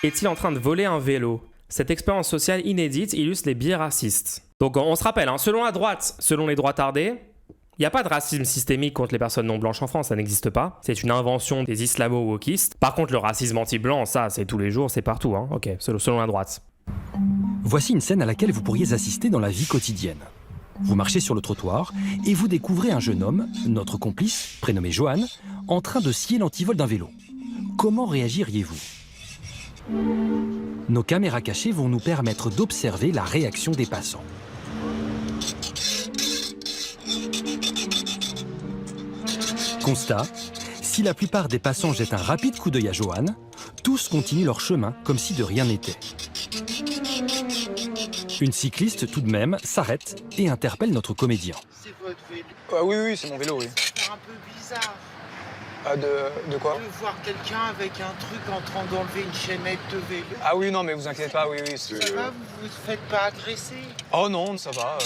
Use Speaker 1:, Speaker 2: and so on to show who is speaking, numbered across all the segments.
Speaker 1: est-il en train de voler un vélo? Cette expérience sociale inédite illustre les biais racistes. Donc on se rappelle, hein, selon la droite, selon les droitardés, il n'y a pas de racisme systémique contre les personnes non blanches en France, ça n'existe pas. C'est une invention des islamo-wokistes. Par contre, le racisme anti-blanc, ça, c'est tous les jours, c'est partout. Hein. Ok, selon la droite.
Speaker 2: Voici une scène à laquelle vous pourriez assister dans la vie quotidienne. Vous marchez sur le trottoir et vous découvrez un jeune homme, notre complice, prénommé Johan, en train de scier l'antivol d'un vélo. Comment réagiriez-vous? Nos caméras cachées vont nous permettre d'observer la réaction des passants. Constat, si la plupart des passants jettent un rapide coup d'œil à Johan, tous continuent leur chemin comme si de rien n'était. Une cycliste, tout de même, s'arrête et interpelle notre comédien.
Speaker 3: C'est votre vélo.
Speaker 4: Ah oui, c'est mon vélo, oui.
Speaker 3: C'est un peu bizarre
Speaker 4: Ah, de quoi?
Speaker 3: de voir quelqu'un avec un truc en train d'enlever une chaînette de vélo.
Speaker 4: Ah oui, non, mais vous inquiétez pas, oui.
Speaker 3: Ça va, vous vous faites pas agresser?
Speaker 4: Oh non, ça va,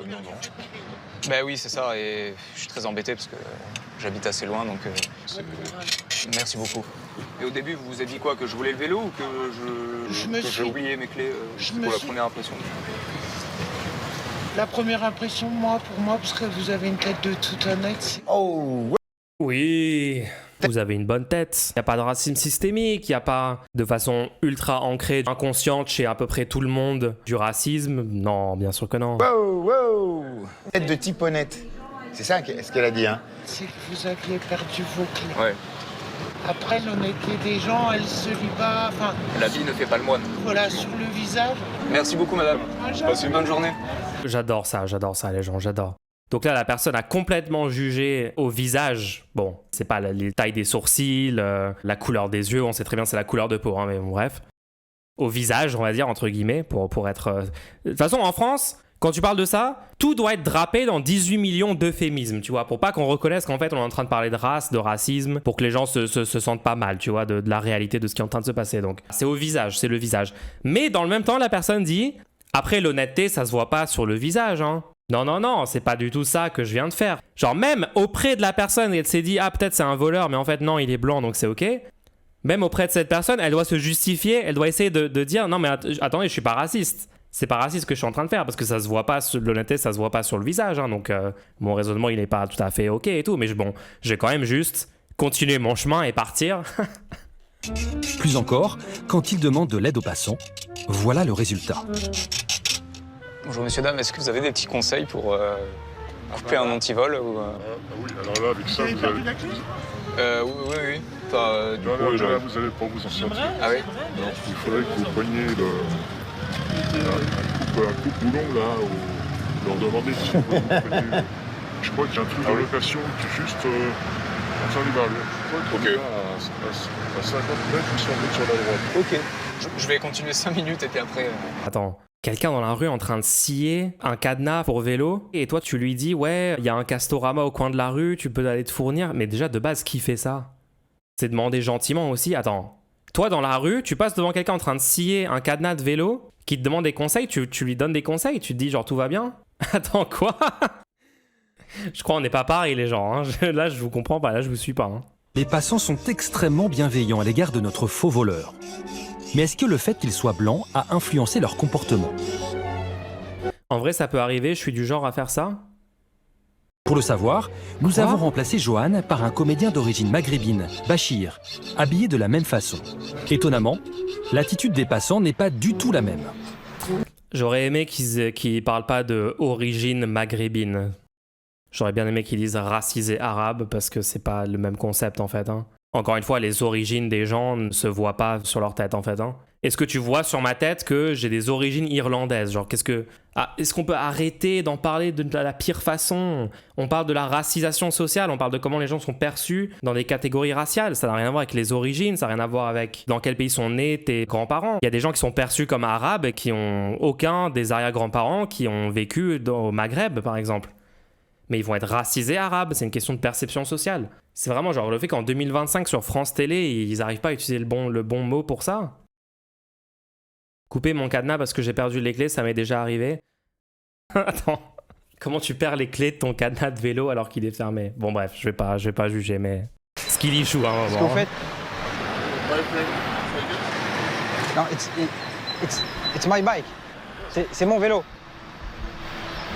Speaker 4: non.
Speaker 3: non.
Speaker 4: Ben oui, c'est ça, et je suis très embêté parce que j'habite assez loin, donc merci beaucoup. Et au début, vous vous êtes dit quoi? Que je voulais le vélo ou que j'ai oublié mes clés? C'est pour la première impression.
Speaker 3: La première impression, pour moi, parce que vous avez une tête de tout honnête.
Speaker 4: Oh, ouais.
Speaker 1: Oui, vous avez une bonne tête. Il n'y a pas de racisme systémique, il n'y a pas de façon ultra ancrée, inconsciente chez à peu près tout le monde du racisme. Non, bien sûr que non.
Speaker 5: Wow. Tête de type honnête. C'est ça ce qu'elle a dit, hein.
Speaker 3: C'est que vous aviez perdu vos clés.
Speaker 4: Ouais.
Speaker 3: Après, l'honnêteté des gens, elle se lit pas. Enfin,
Speaker 4: La vie ne fait pas le moine.
Speaker 3: voilà, sur le visage.
Speaker 4: Merci beaucoup, madame. Passez une bonne journée.
Speaker 1: J'adore ça les gens, j'adore. Donc là, la personne a complètement jugé au visage. Bon, c'est pas les tailles des sourcils, la couleur des yeux, on sait très bien que c'est la couleur de peau, hein, mais bon, bref. Au visage, on va dire, entre guillemets, pour être... De toute façon, en France, quand tu parles de ça, tout doit être drapé dans 18 millions d'euphémismes, tu vois, pour pas qu'on reconnaisse qu'en fait, on est en train de parler de race, de racisme, pour que les gens se sentent pas mal, tu vois, de la réalité de ce qui est en train de se passer. Donc, c'est au visage, c'est le visage. Mais dans le même temps, la personne dit... Après, l'honnêteté, ça se voit pas sur le visage, hein. Non, c'est pas du tout ça que je viens de faire. Genre même auprès de la personne, elle s'est dit « Ah, peut-être c'est un voleur, mais en fait non, il est blanc, donc c'est ok ». Même auprès de cette personne, elle doit se justifier, elle doit essayer de dire « Non, mais attendez, je suis pas raciste. C'est pas raciste ce que je suis en train de faire, parce que ça se voit pas, l'honnêteté, ça se voit pas sur le visage, hein, donc mon raisonnement, il est pas tout à fait ok et tout, mais bon, je vais quand même juste continuer mon chemin et partir. »
Speaker 2: Plus encore, quand il demande de l'aide aux passants, voilà le résultat.
Speaker 4: Bonjour, messieurs, dames. Est-ce que vous avez des petits conseils pour couper un antivol ou,
Speaker 6: Oui, alors là, avec ça, vous avez...
Speaker 4: oui. Enfin, du coup,
Speaker 6: là, vous allez pas vous en sortir.
Speaker 4: Ah oui?
Speaker 6: Alors, il faudrait que vous preniez un coupe boulon, là, ou leur demander si vous preniez... Je crois qu'il y a un truc de location qui est juste en train d'évaluer. Je crois qu'il est là à 50 mètres, ils sont sur la droite.
Speaker 4: Ok. Je vais continuer 5 minutes et puis après...
Speaker 1: Attends, quelqu'un dans la rue en train de scier un cadenas pour vélo, et toi tu lui dis « Ouais, il y a un Castorama au coin de la rue, tu peux aller te fournir. » Mais déjà, de base, qui fait ça? C'est demander gentiment aussi. Attends, toi dans la rue, tu passes devant quelqu'un en train de scier un cadenas de vélo, qui te demande des conseils, tu lui donnes des conseils, tu te dis genre « Tout va bien ?» Attends, quoi? Je crois qu'on n'est pas pareil les gens, hein. Là je vous comprends pas, là je vous suis pas. Hein.
Speaker 2: Les passants sont extrêmement bienveillants à l'égard de notre faux voleur. Mais est-ce que le fait qu'ils soient blancs a influencé leur comportement?
Speaker 1: En vrai, ça peut arriver, je suis du genre à faire ça.
Speaker 2: Pour le savoir, nous avons remplacé Johan par un comédien d'origine maghrébine, Bachir, habillé de la même façon. Étonnamment, l'attitude des passants n'est pas du tout la même.
Speaker 1: J'aurais aimé qu'ils parlent pas de origine maghrébine. J'aurais bien aimé qu'ils disent racisé arabe, parce que c'est pas le même concept en fait. Hein. Encore une fois, les origines des gens ne se voient pas sur leur tête en fait. Hein. Est-ce que tu vois sur ma tête que j'ai des origines irlandaises? Genre, est-ce qu'on peut arrêter d'en parler de la pire façon? On parle de la racisation sociale, on parle de comment les gens sont perçus dans des catégories raciales. Ça n'a rien à voir avec les origines, ça n'a rien à voir avec dans quel pays sont nés tes grands-parents. Il y a des gens qui sont perçus comme arabes et qui ont aucun des arrière-grands-parents qui ont vécu au Maghreb, par exemple. Mais ils vont être racisés arabes, c'est une question de perception sociale. C'est vraiment genre le fait qu'en 2025 sur France Télé, ils n'arrivent pas à utiliser le bon mot pour ça. Couper mon cadenas parce que j'ai perdu les clés, ça m'est déjà arrivé. Attends, comment tu perds les clés de ton cadenas de vélo alors qu'il est fermé? Bon bref, je vais pas juger, mais... Skilly chou, hein,
Speaker 5: Qu'est-ce qu'on fait?
Speaker 7: Non, it's my bike. C'est mon vélo.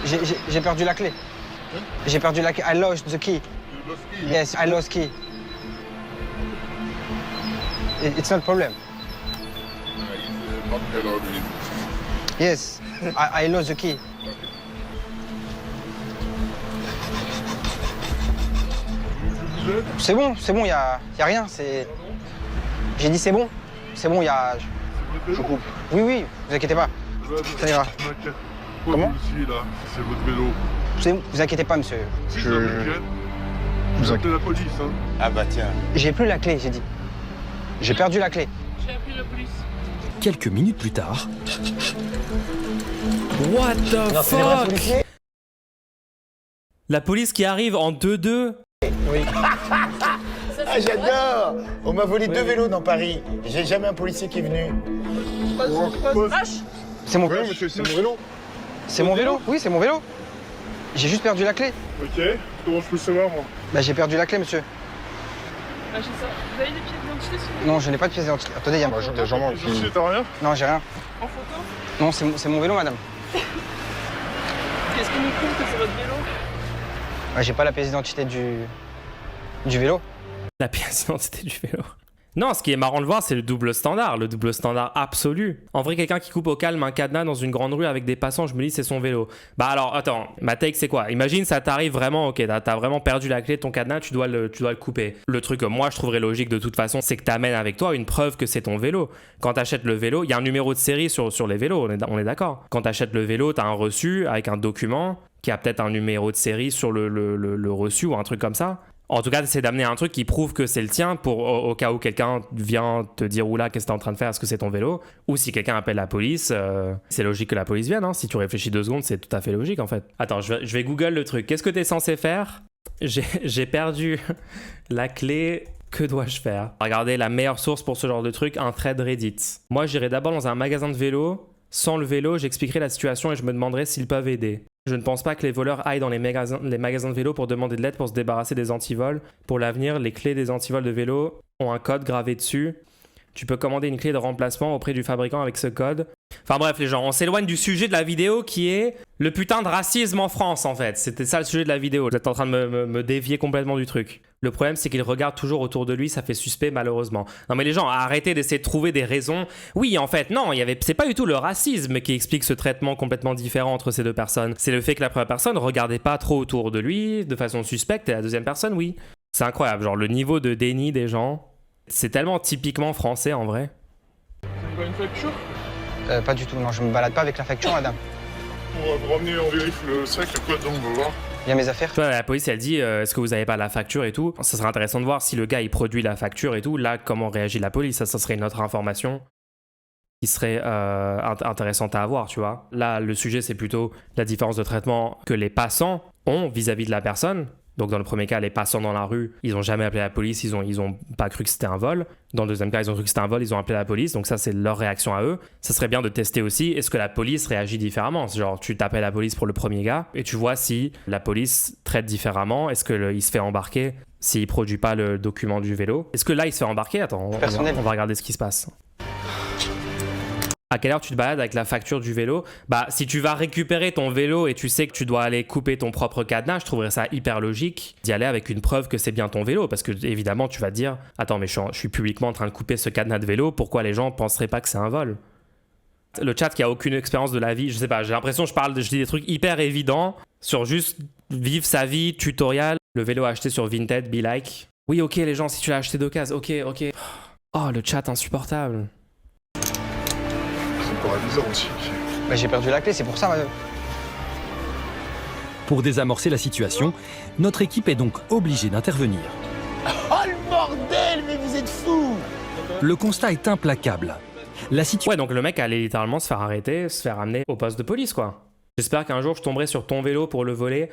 Speaker 7: J'ai perdu la clé. J'ai perdu la clé. I lost the key. Yes, I lost key. It's not a problem. Yes, I lost the key. C'est bon, y a rien. J'ai dit c'est bon, y a. Je coupe. Oui, vous inquiétez pas. Ça ira. Comment?
Speaker 6: Ici, là, c'est votre vélo.
Speaker 7: Vous inquiétez pas, monsieur.
Speaker 6: Vous appelez la police, hein.
Speaker 5: Ah bah tiens.
Speaker 7: J'ai plus la clé, j'ai dit. J'ai perdu la clé.
Speaker 8: J'ai appelé la police.
Speaker 2: Quelques minutes plus tard,
Speaker 1: What the
Speaker 7: Non, c'est des vrais
Speaker 1: fuck?
Speaker 7: policiers.
Speaker 1: La police qui arrive en 2-2.
Speaker 5: Ah j'adore. On m'a volé 2 vélos dans Paris. J'ai jamais un policier qui est venu.
Speaker 7: C'est mon
Speaker 6: Oui, monsieur, c'est mon vélo.
Speaker 7: C'est mon vélo. Oui, c'est mon vélo. J'ai juste perdu la clé.
Speaker 6: Ok, comment je peux le savoir, moi?
Speaker 7: Bah j'ai perdu la clé, monsieur.
Speaker 8: Ah, j'ai ça. Vous avez des pièces d'identité sur vous?
Speaker 7: Non, je n'ai pas de pièce d'identité. Attendez, il y a...
Speaker 6: T'as t'as rien?
Speaker 7: Non, j'ai rien.
Speaker 8: En photo?
Speaker 7: Non, c'est mon vélo, madame.
Speaker 8: Qu'est-ce qui nous prouve que c'est votre vélo?
Speaker 7: Bah, j'ai pas la pièce d'identité du vélo.
Speaker 1: La pièce d'identité du vélo. Non, ce qui est marrant de voir, c'est le double standard absolu. En vrai, quelqu'un qui coupe au calme un cadenas dans une grande rue avec des passants, je me dis c'est son vélo. Bah alors, attends, ma take c'est quoi? Imagine ça t'arrive vraiment, ok, t'as vraiment perdu la clé de ton cadenas, tu dois le couper. Le truc que moi je trouverais logique de toute façon, c'est que t'amènes avec toi une preuve que c'est ton vélo. Quand t'achètes le vélo, il y a un numéro de série sur les vélos, on est d'accord. Quand t'achètes le vélo, t'as un reçu avec un document qui a peut-être un numéro de série sur le reçu ou un truc comme ça. En tout cas, c'est d'amener un truc qui prouve que c'est le tien pour au cas où quelqu'un vient te dire oula, qu'est-ce que t'es en train de faire, est-ce que c'est ton vélo? Ou si quelqu'un appelle la police, c'est logique que la police vienne. Hein. Si tu réfléchis 2 secondes, c'est tout à fait logique en fait. Attends, je vais Google le truc. Qu'est-ce que t'es censé faire? J'ai perdu la clé. Que dois-je faire? Regardez, la meilleure source pour ce genre de truc, un thread Reddit. Moi, j'irai d'abord dans un magasin de vélo. Sans le vélo, j'expliquerai la situation et je me demanderai s'ils peuvent aider. Je ne pense pas que les voleurs aillent dans les magasins de vélo pour demander de l'aide pour se débarrasser des antivols. Pour l'avenir, les clés des antivols de vélo ont un code gravé dessus. Tu peux commander une clé de remplacement auprès du fabricant avec ce code. Enfin bref, les gens, on s'éloigne du sujet de la vidéo qui est le putain de racisme en France en fait. C'était ça le sujet de la vidéo. Vous êtes en train de me dévier complètement du truc. Le problème, c'est qu'il regarde toujours autour de lui, ça fait suspect malheureusement. Non mais les gens, arrêtez d'essayer de trouver des raisons. Oui, en fait, non, c'est pas du tout le racisme qui explique ce traitement complètement différent entre ces deux personnes. C'est le fait que la première personne regardait pas trop autour de lui de façon suspecte et la deuxième personne, oui. C'est incroyable, genre le niveau de déni des gens, c'est tellement typiquement français en vrai.
Speaker 8: C'est pas une facture?
Speaker 7: Pas du tout, non, je me balade pas avec la facture, madame.
Speaker 6: Pour ramener, on vérifie le sac, il y a quoi dedans, on va voir.
Speaker 7: Il y a mes affaires.
Speaker 1: Tu vois, la police, elle dit est-ce que vous avez pas la facture et tout. Ça serait intéressant de voir si le gars il produit la facture et tout. Là, comment réagit la police? Ça serait une autre information qui serait intéressante à avoir, tu vois. Là, le sujet, c'est plutôt la différence de traitement que les passants ont vis-à-vis de la personne. Donc dans le premier cas, les passants dans la rue, ils n'ont jamais appelé la police, ils ont pas cru que c'était un vol. Dans le deuxième cas, ils ont cru que c'était un vol, ils ont appelé la police. Donc ça, c'est leur réaction à eux. Ça serait bien de tester aussi, est-ce que la police réagit différemment? Genre, tu t'appelles la police pour le premier gars et tu vois si la police traite différemment. Est-ce qu'il se fait embarquer s'il produit pas le document du vélo? Est-ce que là, il se fait embarquer? Attends, on va regarder ce qui se passe. À quelle heure tu te balades avec la facture du vélo? Bah, si tu vas récupérer ton vélo et tu sais que tu dois aller couper ton propre cadenas, je trouverais ça hyper logique d'y aller avec une preuve que c'est bien ton vélo. Parce que, évidemment, tu vas te dire attends, mais je suis publiquement en train de couper ce cadenas de vélo, pourquoi les gens penseraient pas que c'est un vol? Le chat qui a aucune expérience de la vie, je sais pas, j'ai l'impression que je dis des trucs hyper évidents sur juste vivre sa vie, tutoriel. Le vélo acheté sur Vinted, be like. Oui, ok, les gens, si tu l'as acheté d'occasion, ok. Oh, le chat insupportable.
Speaker 6: C'est pas bizarre aussi.
Speaker 7: Bah, j'ai perdu la clé, c'est pour ça, madame.
Speaker 2: Pour désamorcer la situation, notre équipe est donc obligée d'intervenir.
Speaker 5: Oh le bordel, mais vous êtes fous!
Speaker 2: Le constat est implacable. La situation...
Speaker 1: Ouais, donc le mec allait littéralement se faire arrêter, se faire amener au poste de police, quoi. J'espère qu'un jour je tomberai sur ton vélo pour le voler.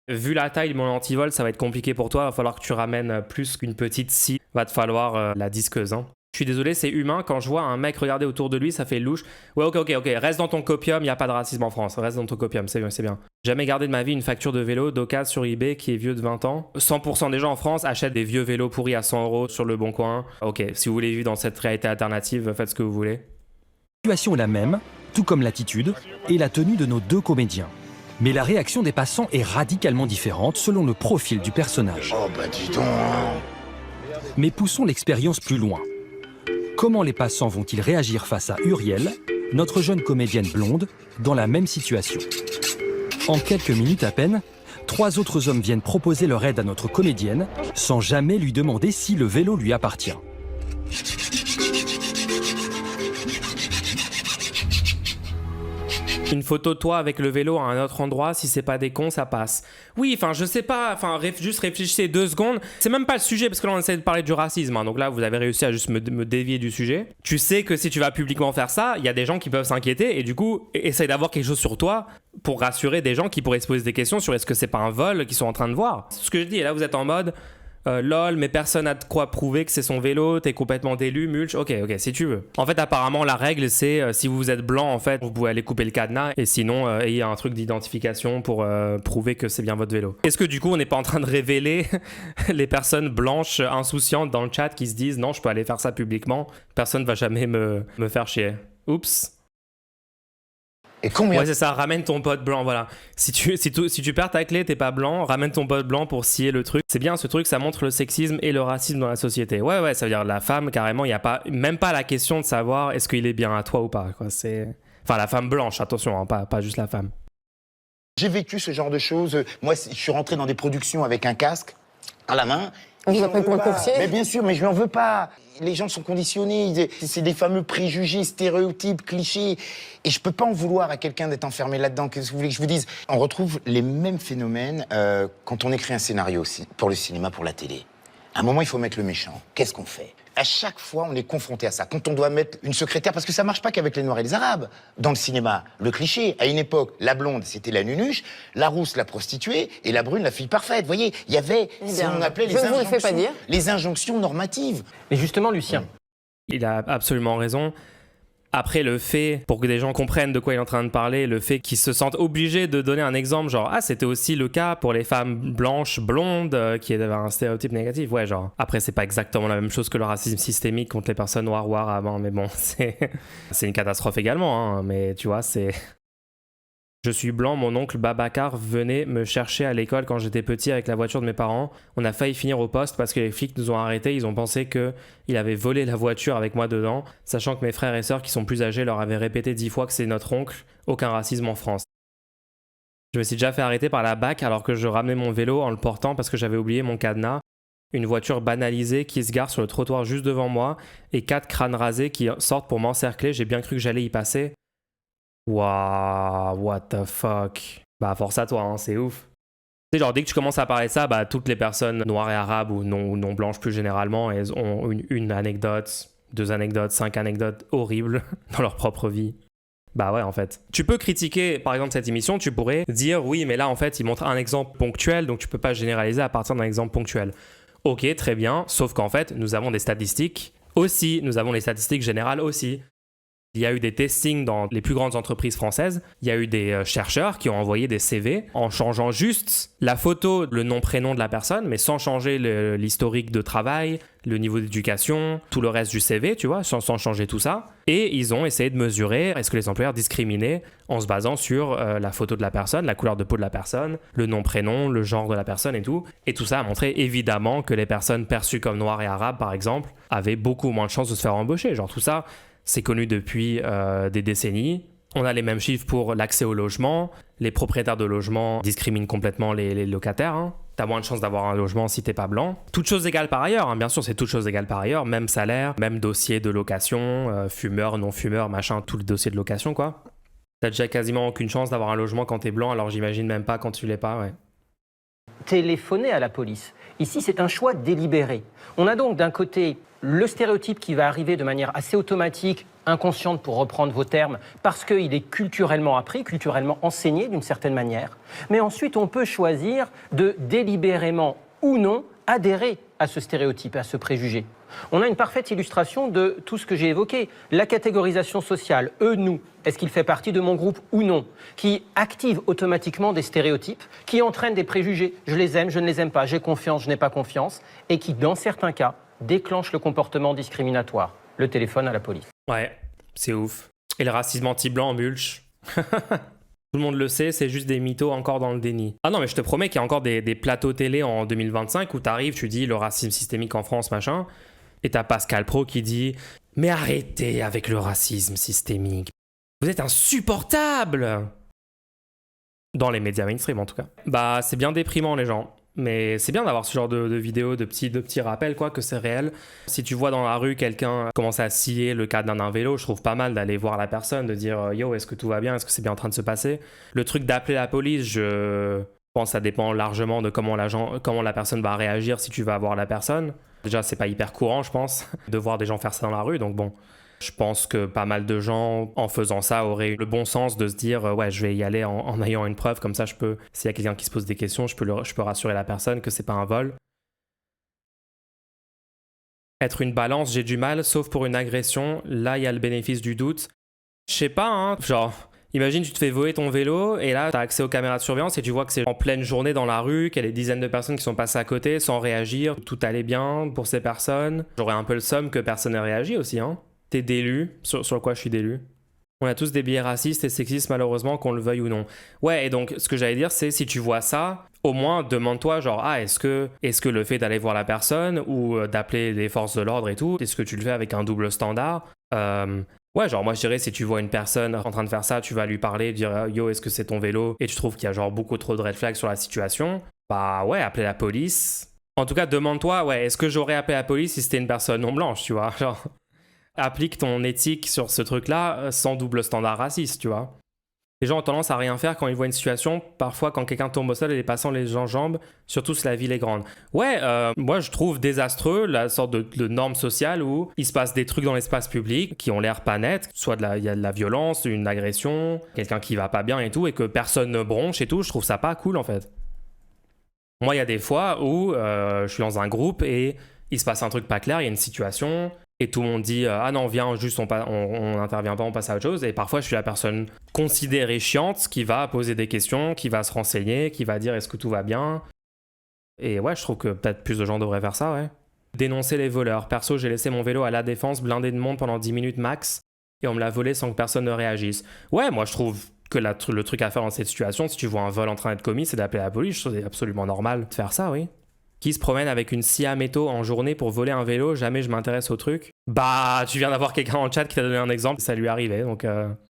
Speaker 1: Vu la taille de mon antivol, ça va être compliqué pour toi. Va falloir que tu ramènes plus qu'une petite scie. Va te falloir la disqueuse, hein. Je suis désolé, c'est humain. Quand je vois un mec regarder autour de lui, ça fait louche. Ouais, ok. Reste dans ton copium, il n'y a pas de racisme en France. Reste dans ton copium, c'est bien. Jamais gardé de ma vie une facture de vélo d'occasion sur eBay qui est vieux de 20 ans. 100% des gens en France achètent des vieux vélos pourris à 100 € sur le bon coin. Ok, si vous voulez vivre dans cette réalité alternative, faites ce que vous voulez.
Speaker 2: La situation est la même, tout comme l'attitude et la tenue de nos deux comédiens. Mais la réaction des passants est radicalement différente selon le profil du personnage.
Speaker 5: Oh bah dis donc.
Speaker 2: Mais poussons l'expérience plus loin. Comment les passants vont-ils réagir face à Uriel, notre jeune comédienne blonde, dans la même situation? En quelques minutes à peine, 3 autres hommes viennent proposer leur aide à notre comédienne, sans jamais lui demander si le vélo lui appartient.
Speaker 1: Une photo de toi avec le vélo à un autre endroit, si c'est pas des cons, ça passe. Oui, enfin, je sais pas, enfin, juste réfléchissez 2 secondes. C'est même pas le sujet, parce que là, on essaie de parler du racisme, hein, donc là, vous avez réussi à juste me dévier du sujet. Tu sais que si tu vas publiquement faire ça, il y a des gens qui peuvent s'inquiéter, et du coup, essaye d'avoir quelque chose sur toi pour rassurer des gens qui pourraient se poser des questions sur est-ce que c'est pas un vol qu'ils sont en train de voir. C'est ce que je dis, et là, vous êtes en mode... lol, mais personne n'a de quoi prouver que c'est son vélo, t'es complètement délu, mulch, ok, si tu veux. En fait, apparemment, la règle, c'est si vous êtes blanc, en fait, vous pouvez aller couper le cadenas, et sinon, ayez un truc d'identification pour prouver que c'est bien votre vélo. Est-ce que du coup, on n'est pas en train de révéler les personnes blanches insouciantes dans le chat qui se disent non, je peux aller faire ça publiquement, personne va jamais me faire chier. Oups.
Speaker 5: Et combien?
Speaker 1: Ouais, c'est ça, ramène ton pote blanc, voilà. Si tu perds ta clé, t'es pas blanc, ramène ton pote blanc pour scier le truc. C'est bien, ce truc, ça montre le sexisme et le racisme dans la société. Ouais, ça veut dire la femme, carrément, il n'y a pas, même pas la question de savoir est-ce qu'il est bien à toi ou pas, quoi. Enfin, la femme blanche, attention, hein, pas juste la femme.
Speaker 5: J'ai vécu ce genre de choses. Moi, je suis rentré dans des productions avec un casque à la main.
Speaker 9: On vous a pris pour le coursier?
Speaker 5: Mais bien sûr, mais je n'en veux pas. Les gens sont conditionnés. C'est des fameux préjugés, stéréotypes, clichés. Et je peux pas en vouloir à quelqu'un d'être enfermé là-dedans. Qu'est-ce que vous voulez que je vous dise? On retrouve les mêmes phénomènes quand on écrit un scénario aussi, pour le cinéma, pour la télé. À un moment, il faut mettre le méchant. Qu'est-ce qu'on fait? À chaque fois, on est confronté à ça. Quand on doit mettre une secrétaire, parce que ça marche pas qu'avec les Noirs et les Arabes. Dans le cinéma, le cliché, à une époque, la blonde, c'était la nunuche, la rousse, la prostituée, et la brune, la fille parfaite. Vous voyez, il y avait ce qu'on appelait les injonctions normatives.
Speaker 7: Mais justement, Lucien.
Speaker 1: Il a absolument raison. Après, le fait, pour que des gens comprennent de quoi il est en train de parler, le fait qu'ils se sentent obligés de donner un exemple, genre, ah, c'était aussi le cas pour les femmes blanches, blondes, qui avaient un stéréotype négatif. Ouais, genre. Après, c'est pas exactement la même chose que le racisme systémique contre les personnes noires ou arabes, hein, mais bon, c'est une catastrophe également, hein, mais tu vois, c'est... Je suis blanc, mon oncle Babacar venait me chercher à l'école quand j'étais petit avec la voiture de mes parents. On a failli finir au poste parce que les flics nous ont arrêtés. Ils ont pensé qu'il avait volé la voiture avec moi dedans, sachant que mes frères et sœurs qui sont plus âgés leur avaient répété 10 fois que c'est notre oncle. Aucun racisme en France. Je me suis déjà fait arrêter par la BAC alors que je ramenais mon vélo en le portant parce que j'avais oublié mon cadenas. Une voiture banalisée qui se gare sur le trottoir juste devant moi et 4 crânes rasés qui sortent pour m'encercler. J'ai bien cru que j'allais y passer. Waouh, what the fuck. Bah force à toi, hein, c'est ouf. Tu sais, genre dès que tu commences à parler de ça, bah toutes les personnes noires et arabes ou non blanches plus généralement, elles ont une anecdote, 2 anecdotes, 5 anecdotes horribles dans leur propre vie. Bah ouais, en fait. Tu peux critiquer, par exemple, cette émission, tu pourrais dire, oui, mais là, en fait, il montre un exemple ponctuel, donc tu peux pas généraliser à partir d'un exemple ponctuel. Ok, très bien, sauf qu'en fait, nous avons des statistiques aussi, nous avons les statistiques générales aussi. Il y a eu des testings dans les plus grandes entreprises françaises. Il y a eu des chercheurs qui ont envoyé des CV en changeant juste la photo, le nom, prénom de la personne, mais sans changer l'historique de travail, le niveau d'éducation, tout le reste du CV, tu vois, sans changer tout ça. Et ils ont essayé de mesurer est-ce que les employeurs discriminaient en se basant sur la photo de la personne, la couleur de peau de la personne, le nom, prénom, le genre de la personne et tout. Et tout ça a montré évidemment que les personnes perçues comme noires et arabes, par exemple, avaient beaucoup moins de chances de se faire embaucher. Genre tout ça... C'est connu depuis des décennies. On a les mêmes chiffres pour l'accès au logement. Les propriétaires de logements discriminent complètement les locataires. Hein. T'as moins de chances d'avoir un logement si t'es pas blanc. Toutes choses égales par ailleurs, hein. Bien sûr, c'est toutes choses égales par ailleurs. Même salaire, même dossier de location, fumeur, non-fumeur, machin, tout le dossier de location, quoi. T'as déjà quasiment aucune chance d'avoir un logement quand t'es blanc, alors j'imagine même pas quand tu l'es pas, ouais.
Speaker 7: Téléphoner à la police. Ici, c'est un choix délibéré. On a donc d'un côté le stéréotype qui va arriver de manière assez automatique, inconsciente pour reprendre vos termes, parce qu'il est culturellement appris, culturellement enseigné d'une certaine manière. Mais ensuite, on peut choisir de délibérément ou non adhérer à ce stéréotype, à ce préjugé. On a une parfaite illustration de tout ce que j'ai évoqué. La catégorisation sociale, eux, nous, est-ce qu'il fait partie de mon groupe ou non, qui active automatiquement des stéréotypes, qui entraînent des préjugés. Je les aime, je ne les aime pas, j'ai confiance, je n'ai pas confiance, et qui, dans certains cas, déclenche le comportement discriminatoire, le téléphone à la police.
Speaker 1: Ouais, c'est ouf. Et le racisme anti-blanc, mulch. Tout le monde le sait, c'est juste des mythos encore dans le déni. Ah non, mais je te promets qu'il y a encore des plateaux télé en 2025 où t'arrives, tu dis le racisme systémique en France, machin, et t'as Pascal Praud qui dit « Mais arrêtez avec le racisme systémique. Vous êtes insupportable !» Dans les médias mainstream, en tout cas. Bah, c'est bien déprimant, les gens. Mais c'est bien d'avoir ce genre de vidéos, de petits rappels, quoi, que c'est réel. Si tu vois dans la rue quelqu'un commencer à scier le cadre d'un vélo, je trouve pas mal d'aller voir la personne, de dire « Yo, est-ce que tout va bien? Est-ce que c'est bien en train de se passer ?» Le truc d'appeler la police, je pense que ça dépend largement de comment la personne va réagir si tu vas voir la personne. Déjà, c'est pas hyper courant, je pense, de voir des gens faire ça dans la rue, donc bon... Je pense que pas mal de gens, en faisant ça, auraient eu le bon sens de se dire ouais, je vais y aller en ayant une preuve, comme ça je peux, s'il y a quelqu'un qui se pose des questions, je peux rassurer la personne que c'est pas un vol. Être une balance, j'ai du mal, sauf pour une agression, là il y a le bénéfice du doute. Je sais pas, hein, genre... Imagine, tu te fais voler ton vélo et là, tu as accès aux caméras de surveillance et tu vois que c'est en pleine journée dans la rue, qu'il y a des dizaines de personnes qui sont passées à côté sans réagir. Tout allait bien pour ces personnes. J'aurais un peu le somme que personne n'ait réagi aussi, hein. T'es délu, sur quoi je suis délu. On a tous des biais racistes et sexistes malheureusement, qu'on le veuille ou non. Ouais, et donc ce que j'allais dire, c'est si tu vois ça, au moins demande-toi genre, ah, est-ce que le fait d'aller voir la personne ou d'appeler les forces de l'ordre et tout, est-ce que tu le fais avec un double standard? Ouais, genre moi je dirais si tu vois une personne en train de faire ça, tu vas lui parler, dire yo, est-ce que c'est ton vélo? Et tu trouves qu'il y a genre beaucoup trop de red flags sur la situation, bah ouais, appeler la police. En tout cas, demande-toi, ouais, est-ce que j'aurais appelé la police si c'était une personne non blanche, tu vois? Genre... Applique ton éthique sur ce truc-là sans double standard raciste, tu vois. Les gens ont tendance à rien faire quand ils voient une situation. Parfois, quand quelqu'un tombe au sol et les passants les enjambent, surtout si la ville est grande. Ouais, moi je trouve désastreux la sorte de norme sociale où il se passe des trucs dans l'espace public qui ont l'air pas nets, soit il y a de la violence, une agression, quelqu'un qui va pas bien et tout, et que personne ne bronche et tout. Je trouve ça pas cool en fait. Moi, il y a des fois où je suis dans un groupe et il se passe un truc pas clair, il y a une situation... Et tout le monde dit ah non, viens, juste on n'intervient pas, on passe à autre chose. Et parfois, je suis la personne considérée chiante qui va poser des questions, qui va se renseigner, qui va dire est-ce que tout va bien. Et ouais, je trouve que peut-être plus de gens devraient faire ça, ouais. Dénoncer les voleurs. Perso, j'ai laissé mon vélo à La Défense blindé de monde pendant 10 minutes max et on me l'a volé sans que personne ne réagisse. Ouais, moi je trouve que le truc à faire dans cette situation, si tu vois un vol en train d'être commis, c'est d'appeler la police. Je trouve que c'est absolument normal de faire ça, oui. Qui se promène avec une scie à métaux en journée pour voler un vélo, jamais je m'intéresse au truc. Bah, tu viens d'avoir quelqu'un en chat qui t'a donné un exemple, ça lui est arrivé, donc...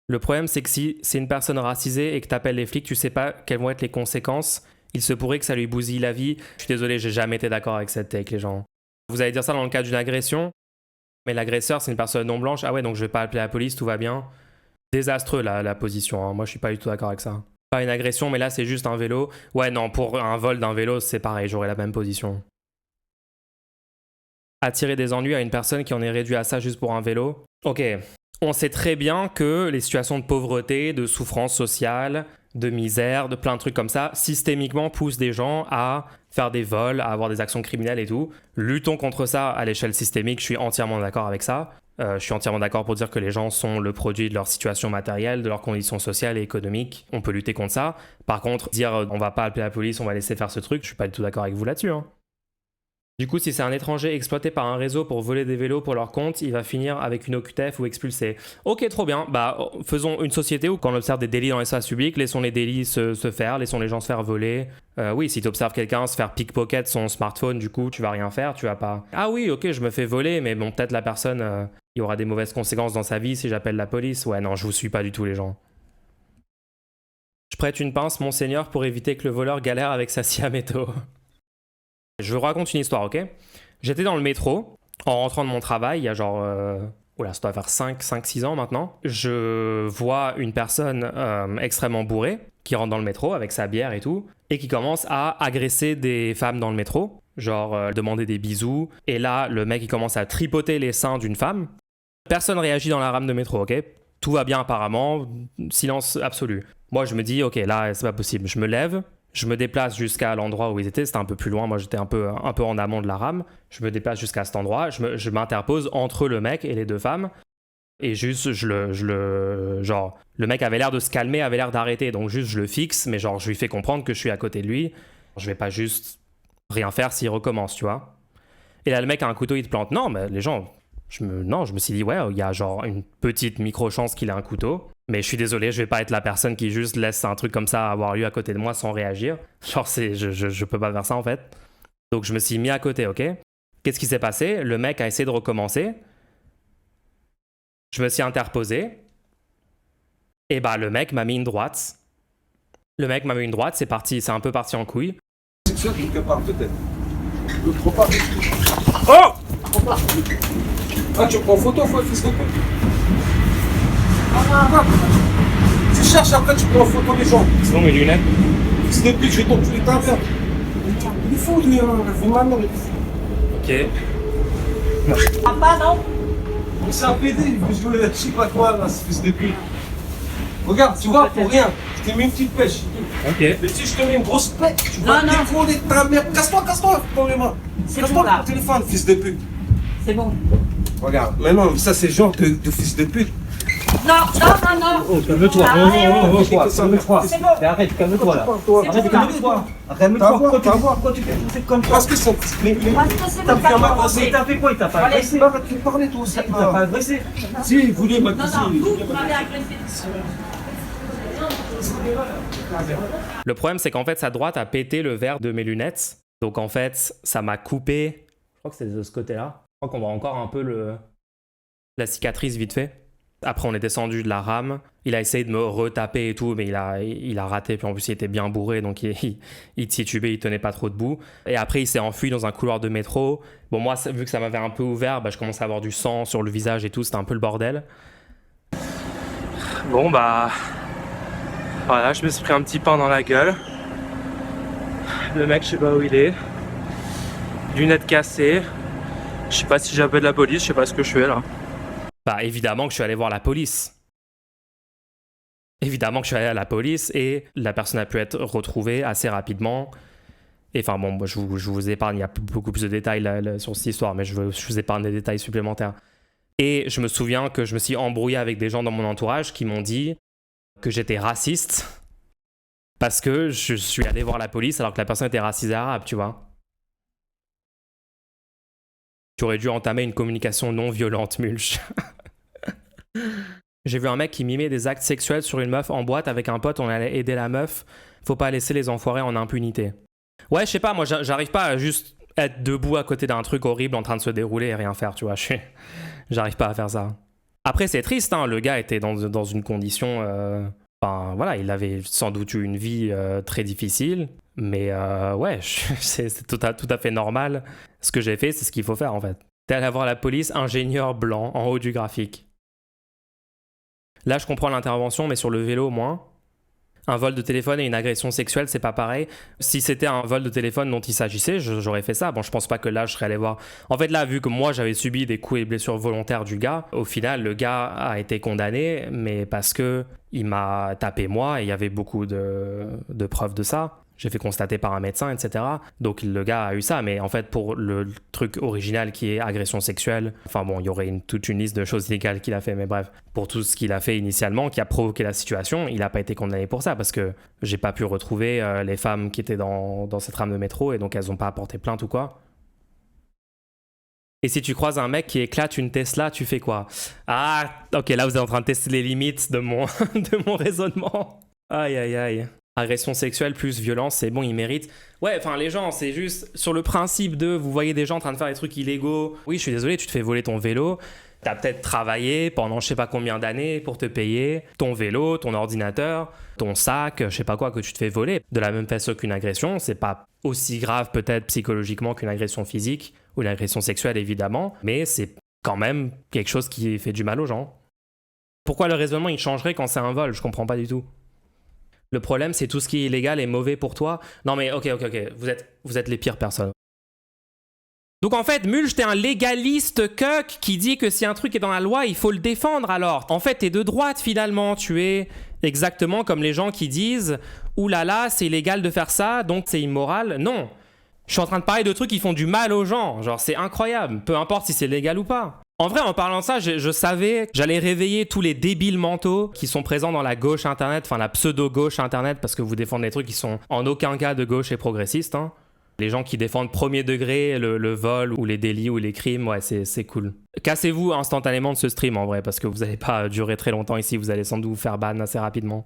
Speaker 1: Le problème, c'est que si c'est une personne racisée et que t'appelles les flics, tu sais pas quelles vont être les conséquences. Il se pourrait que ça lui bousille la vie. Je suis désolé, j'ai jamais été d'accord avec cette take, les gens. Vous allez dire ça dans le cas d'une agression, mais l'agresseur, c'est une personne non blanche. Ah ouais, donc je vais pas appeler la police, tout va bien. Désastreux, la position, hein. Moi, je suis pas du tout d'accord avec ça. Pas une agression, mais là, c'est juste un vélo. Ouais, non, pour un vol d'un vélo, c'est pareil, j'aurais la même position. Attirer des ennuis à une personne qui en est réduite à ça juste pour un vélo. Ok, on sait très bien que les situations de pauvreté, de souffrance sociale, de misère, de plein de trucs comme ça, systémiquement poussent des gens à faire des vols, à avoir des actions criminelles et tout. Luttons contre ça à l'échelle systémique, je suis entièrement d'accord avec ça. Je suis entièrement d'accord pour dire que les gens sont le produit de leur situation matérielle, de leurs conditions sociales et économiques. On peut lutter contre ça. Par contre, dire on va pas appeler la police, on va laisser faire ce truc, je suis pas du tout d'accord avec vous là-dessus, hein. Du coup, si c'est un étranger exploité par un réseau pour voler des vélos pour leur compte, il va finir avec une OQTF ou expulsé. Ok, trop bien. Bah, faisons une société où quand on observe des délits dans l'espace public, laissons les délits se faire, laissons les gens se faire voler. Oui, si tu observes quelqu'un se faire pickpocket son smartphone, du coup, tu vas rien faire, tu vas pas... Ah oui, ok, je me fais voler, mais bon, peut-être la personne, il y aura des mauvaises conséquences dans sa vie si j'appelle la police. Ouais, non, je vous suis pas du tout, les gens. Je prête une pince, monseigneur, pour éviter que le voleur galère avec sa scie à métaux. Je vous raconte une histoire, ok? J'étais dans le métro, en rentrant de mon travail, il y a genre... Oula, ça doit faire 5-6 ans maintenant. Je vois une personne extrêmement bourrée qui rentre dans le métro avec sa bière et tout, et qui commence à agresser des femmes dans le métro, genre demander des bisous. Et là, le mec, il commence à tripoter les seins d'une femme. Personne réagit dans la rame de métro, ok? Tout va bien apparemment, silence absolu. Moi, je me dis, ok, là, c'est pas possible. Je me lève. Je me déplace jusqu'à l'endroit où ils étaient, c'était un peu plus loin, moi j'étais un peu en amont de la rame. Je me déplace jusqu'à cet endroit, je m'interpose entre le mec et les deux femmes. Et juste, genre, le mec avait l'air de se calmer, avait l'air d'arrêter, donc juste je le fixe, mais genre je lui fais comprendre que je suis à côté de lui. Je vais pas juste rien faire s'il recommence, tu vois. Et là le mec a un couteau, il te plante. Non, mais les gens, Non, je me suis dit, ouais, il y a genre une petite micro-chance qu'il ait un couteau. Mais je suis désolé, je vais pas être la personne qui juste laisse un truc comme ça avoir lieu à côté de moi sans réagir. Genre, je peux pas faire ça en fait. Donc je me suis mis à côté, ok? Qu'est-ce qui s'est passé? Le mec a essayé de recommencer. Je me suis interposé. Et bah le mec m'a mis une droite. Le mec m'a mis une droite, c'est un peu parti en couille.
Speaker 9: C'est sûr quelque part peut-être. Ne prends pas. Oh! Ah, tu prends photo, fils de pute. Tu cherches après, tu prends photo les gens.
Speaker 1: C'est bon mes lunettes?
Speaker 9: Fils de pute, je vais t'enculer ta mère. Il est fou, lui, hein. Il m'a mère.
Speaker 1: Ok.
Speaker 8: Papa, non?
Speaker 9: C'est un PD, il veut jouer, je sais pas quoi, là, ce fils de pute. Regarde, tu vois, pour rien, je t'ai mis une petite pêche.
Speaker 1: Ok.
Speaker 9: Mais si je te mets une grosse pêche, tu vas décoller ta mère. Casse-toi, dans les mains. Casse-toi
Speaker 8: bon, là.
Speaker 9: le téléphone, fils de pute.
Speaker 8: C'est bon.
Speaker 9: Regarde, maintenant, ça c'est genre de fils de pute.
Speaker 8: Non.
Speaker 9: Oh, calme-toi. Calme-toi.
Speaker 8: C'est bon.
Speaker 9: Mais arrête, calme-toi là.
Speaker 8: Arrête,
Speaker 9: calme-toi. Pourquoi tu fais comme ça? Parce que c'est.
Speaker 8: Parce que c'est
Speaker 9: T'as
Speaker 8: bon,
Speaker 9: fait un
Speaker 8: ça
Speaker 9: agressé.
Speaker 8: va.
Speaker 9: T'as fait quoi? Il t'a pas agressé? Arrête de parler toi aussi. Il t'a pas agressé. Si, il voulait m'agresser.
Speaker 8: Vous m'avez agressé.
Speaker 1: Le problème, c'est qu'en fait, sa droite a pété le verre de mes lunettes. Donc en fait, ça m'a coupé. Je crois que c'est de ce côté-là. Je crois qu'on voit encore un peu la cicatrice vite fait. Après, on est descendu de la rame. Il a essayé de me retaper et tout, mais il a raté. Puis en plus, il était bien bourré, donc il titubait, il tenait pas trop debout. Et après, il s'est enfui dans un couloir de métro. Bon, moi, vu que ça m'avait un peu ouvert, bah, je commençais à avoir du sang sur le visage et tout. C'était un peu le bordel. Bon, bah... Voilà, je me suis pris un petit pain dans la gueule. Le mec, je sais pas où il est. Lunettes cassées. Je sais pas si j'appelle la police, je sais pas ce que je fais là. Bah évidemment que je suis allé voir la police. Évidemment que je suis allé à la police et la personne a pu être retrouvée assez rapidement. Et enfin bon, je vous épargne, il y a beaucoup plus de détails là, sur cette histoire, mais je vous épargne des détails supplémentaires. Et je me souviens que je me suis embrouillé avec des gens dans mon entourage qui m'ont dit que j'étais raciste parce que je suis allé voir la police alors que la personne était racisée arabe, tu vois. Tu aurais dû entamer une communication non violente, Mulch. J'ai vu un mec qui mimait des actes sexuels sur une meuf en boîte avec un pote, on allait aider la meuf. Faut pas laisser les enfoirés en impunité. Ouais, je sais pas, moi j'arrive pas à juste être debout à côté d'un truc horrible en train de se dérouler et rien faire, tu vois. J'arrive pas à faire ça. Après, c'est triste, hein, le gars était dans une condition... Enfin, voilà, il avait sans doute eu une vie très difficile. Mais ouais, c'est tout à fait normal. Ce que j'ai fait, c'est ce qu'il faut faire, en fait. T'es allé voir la police, ingénieur blanc, en haut du graphique. Là, je comprends l'intervention, mais sur le vélo, moins. Un vol de téléphone et une agression sexuelle, c'est pas pareil. Si c'était un vol de téléphone dont il s'agissait, j'aurais fait ça. Bon, je pense pas que là, je serais allé voir... En fait, là, vu que moi, j'avais subi des coups et blessures volontaires du gars, au final, le gars a été condamné, mais parce que il m'a tapé moi, et il y avait beaucoup de preuves de ça. J'ai fait constater par un médecin, etc. Donc le gars a eu ça, mais en fait pour le truc original qui est agression sexuelle, enfin bon, il y aurait toute une liste de choses illégales qu'il a fait, mais bref, pour tout ce qu'il a fait initialement, qui a provoqué la situation, il n'a pas été condamné pour ça, parce que j'ai pas pu retrouver les femmes qui étaient dans cette rame de métro, et donc elles n'ont pas apporté plainte ou quoi. Et si tu croises un mec qui éclate une Tesla, tu fais quoi? Ah, ok, là vous êtes en train de tester les limites de mon raisonnement. Aïe, aïe, aïe. Agression sexuelle plus violence, c'est bon, ils méritent. Ouais, enfin, les gens, c'est juste sur le principe de vous voyez des gens en train de faire des trucs illégaux. Oui, je suis désolé, tu te fais voler ton vélo. T'as peut-être travaillé pendant je sais pas combien d'années pour te payer ton vélo, ton ordinateur, ton sac, je sais pas quoi, que tu te fais voler. De la même façon qu'une agression, c'est pas aussi grave peut-être psychologiquement qu'une agression physique ou une agression sexuelle évidemment, mais c'est quand même quelque chose qui fait du mal aux gens. Pourquoi le raisonnement il changerait quand c'est un vol? Je comprends pas du tout. Le problème, c'est tout ce qui est illégal et mauvais pour toi. Non mais ok, vous êtes les pires personnes. Donc en fait, Mulch, t'es un légaliste cuck qui dit que si un truc est dans la loi, il faut le défendre alors. En fait, t'es de droite finalement, tu es exactement comme les gens qui disent « Ouh là là, c'est illégal de faire ça, donc c'est immoral ». Non, je suis en train de parler de trucs qui font du mal aux gens. Genre, c'est incroyable, peu importe si c'est légal ou pas. En vrai, en parlant de ça, je savais que j'allais réveiller tous les débiles mentaux qui sont présents dans la gauche internet, enfin la pseudo-gauche internet, parce que vous défendez des trucs qui sont en aucun cas de gauche et progressistes. Hein. Les gens qui défendent premier degré le vol ou les délits ou les crimes, ouais, c'est cool. Cassez-vous instantanément de ce stream en vrai, parce que vous n'allez pas durer très longtemps ici, vous allez sans doute vous faire ban assez rapidement.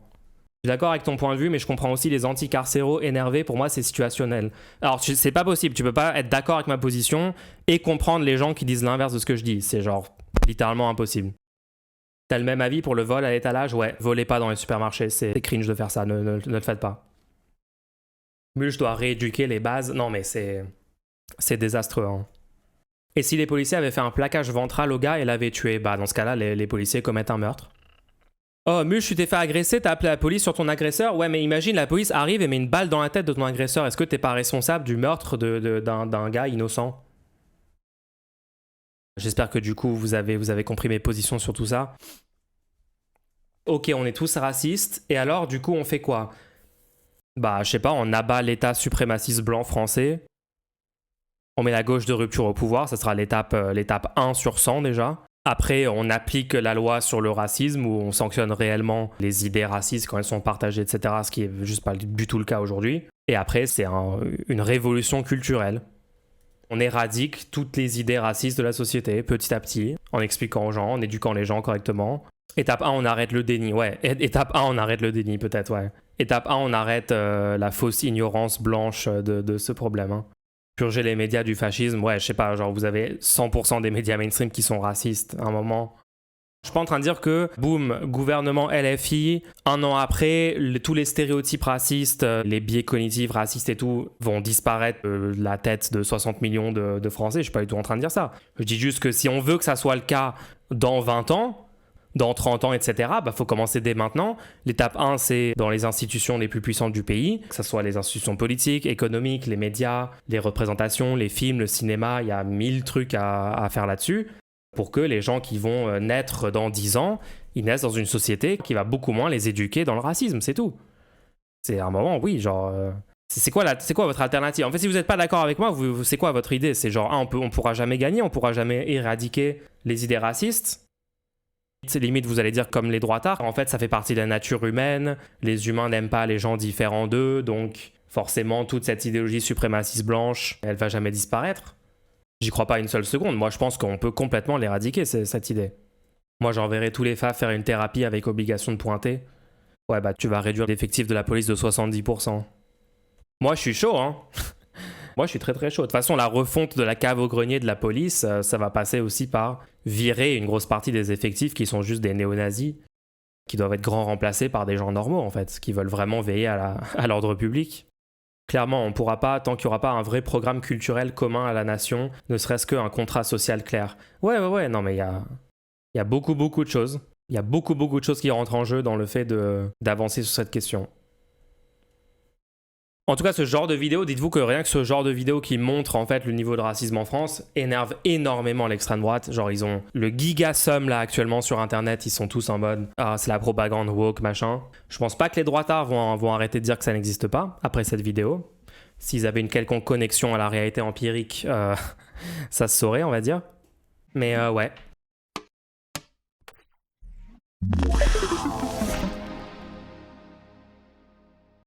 Speaker 1: Je suis d'accord avec ton point de vue, mais je comprends aussi les anticarcéraux énervés. Pour moi, c'est situationnel. Alors, c'est pas possible. Tu peux pas être d'accord avec ma position et comprendre les gens qui disent l'inverse de ce que je dis. C'est genre littéralement impossible. T'as le même avis pour le vol à l'étalage? Ouais, volez pas dans les supermarchés. C'est cringe de faire ça. Ne le faites pas. Mulch doit rééduquer les bases. Non, mais c'est désastreux. Hein. Et si les policiers avaient fait un plaquage ventral au gars et l'avaient tué? Bah, dans ce cas-là, les policiers commettent un meurtre. Oh, Mulch, tu t'es fait agresser, t'as appelé la police sur ton agresseur? Ouais, mais imagine, la police arrive et met une balle dans la tête de ton agresseur. Est-ce que t'es pas responsable du meurtre d'un gars innocent? J'espère que du coup, vous avez compris mes positions sur tout ça. Ok, on est tous racistes. Et alors, du coup, on fait quoi? Bah, je sais pas, on abat l'état suprémaciste blanc français. On met la gauche de rupture au pouvoir, ça sera l'étape 1 sur 100 déjà. Après, on applique la loi sur le racisme où on sanctionne réellement les idées racistes quand elles sont partagées, etc. Ce qui est juste pas du tout le cas aujourd'hui. Et après, c'est une révolution culturelle. On éradique toutes les idées racistes de la société, petit à petit, en expliquant aux gens, en éduquant les gens correctement. Étape 1, on arrête le déni, ouais. Étape 1, on arrête le déni, peut-être, ouais. Étape 1, on arrête la fausse ignorance blanche de ce problème. Hein. Purger les médias du fascisme, ouais, je sais pas, genre vous avez 100% des médias mainstream qui sont racistes à un moment. Je suis pas en train de dire que, boum, gouvernement LFI, un an après, tous les stéréotypes racistes, les biais cognitifs racistes et tout, vont disparaître de la tête de 60 millions de Français. Je suis pas du tout en train de dire ça. Je dis juste que si on veut que ça soit le cas dans 20 ans, dans 30 ans, etc., bah, faut commencer dès maintenant. L'étape 1, c'est dans les institutions les plus puissantes du pays, que ce soit les institutions politiques, économiques, les médias, les représentations, les films, le cinéma, il y a 1000 trucs à faire là-dessus, pour que les gens qui vont naître dans 10 ans, ils naissent dans une société qui va beaucoup moins les éduquer dans le racisme, c'est tout. C'est un moment, oui, genre... C'est quoi votre alternative? En fait, si vous n'êtes pas d'accord avec moi, c'est quoi votre idée? C'est genre, on pourra jamais gagner, on pourra jamais éradiquer les idées racistes. C'est limite, vous allez dire comme les droitards. En fait, ça fait partie de la nature humaine. Les humains n'aiment pas les gens différents d'eux. Donc, forcément, toute cette idéologie suprémaciste blanche, elle va jamais disparaître. J'y crois pas une seule seconde. Moi, je pense qu'on peut complètement l'éradiquer, cette idée. Moi, j'enverrai tous les FAF faire une thérapie avec obligation de pointer. Ouais, bah, tu vas réduire l'effectif de la police de 70%. Moi, je suis chaud, hein. Moi, je suis très très chaud. De toute façon, la refonte de la cave au grenier de la police, ça va passer aussi par virer une grosse partie des effectifs qui sont juste des néo-nazis, qui doivent être grand remplacés par des gens normaux, en fait, qui veulent vraiment veiller à l'ordre public. Clairement, on ne pourra pas, tant qu'il n'y aura pas un vrai programme culturel commun à la nation, ne serait-ce qu'un contrat social clair. Ouais, non, mais il y a beaucoup de choses. Il y a beaucoup de choses qui rentrent en jeu dans le fait d'avancer sur cette question. En tout cas, ce genre de vidéo, dites-vous que rien que ce genre de vidéo qui montre en fait le niveau de racisme en France énerve énormément l'extrême droite. Genre, ils ont le giga-sum là actuellement sur internet, ils sont tous en mode « Ah, c'est la propagande woke, machin ». Je pense pas que les droitards vont arrêter de dire que ça n'existe pas après cette vidéo. S'ils avaient une quelconque connexion à la réalité empirique, ça se saurait, on va dire. Mais ouais.